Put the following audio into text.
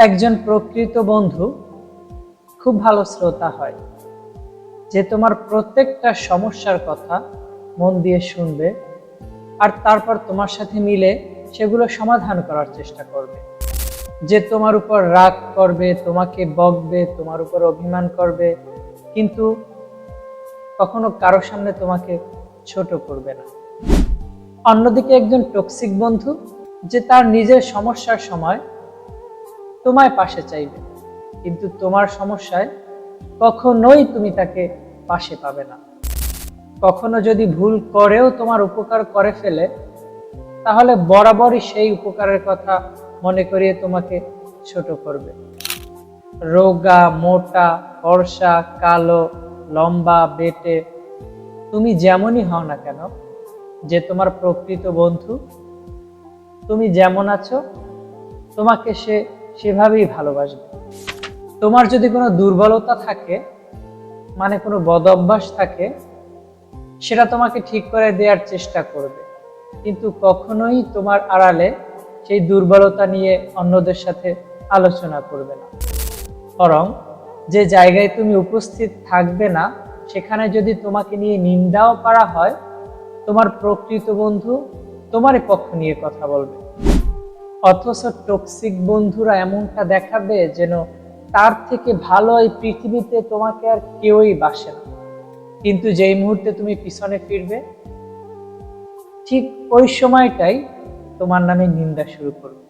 একজন প্রকৃত বন্ধু খুব ভালো শ্রোতা হয়, যে তোমার প্রত্যেকটা সমস্যার কথা মন দিয়ে শুনবে আর তারপর তোমার সাথে মিলে সেগুলো সমাধান করার চেষ্টা করবে। যে তোমার উপর রাগ করবে, তোমাকে বকবে, তোমার উপর অভিমান করবে, কিন্তু কখনো কারোর সামনে তোমাকে ছোট করবে না। অন্যদিকে একজন টক্সিক বন্ধু, যে তার নিজের সমস্যার সময় তোমায় পাশে চাইবে, কিন্তু তোমার সমস্যায় কখনোই তুমি তাকে পাশে পাবে না। কখনো যদি ভুল করেও তোমার উপকার করে ফেলে, তাহলে বরাবরই সেই উপকারের কথা মনে করিয়ে তোমাকে ছোট করবে। রোগা, মোটা, ফর্সা, কালো, লম্বা, বেটে, তুমি যেমনই হও না কেন, যে তোমার প্রকৃত বন্ধু, তুমি যেমন আছো তোমাকে সে সেভাবেই ভালোবাসবে। তোমার যদি কোনো দুর্বলতা থাকে, মানে কোনো বদ অভ্যাস থাকে, সেটা তোমাকে ঠিক করে দেওয়ার চেষ্টা করবে, কিন্তু কখনোই তোমার আড়ালে সেই দুর্বলতা নিয়ে অন্যদের সাথে আলোচনা করবে না। বরং যে জায়গায় তুমি উপস্থিত থাকবে না, সেখানে যদি তোমাকে নিয়ে নিন্দাও করা হয়, তোমার প্রকৃত বন্ধু তোমারই পক্ষ নিয়ে কথা বলবে। অথচ টক্সিক বন্ধুরা এমনটা দেখাবে যেন তার থেকে ভালো এই পৃথিবীতে তোমাকে আর কেউই বাসে না, কিন্তু যেই মুহূর্তে তুমি পিছনে ফিরবে, ঠিক ওই সময়টাই তোমার নামে নিন্দা শুরু করবে।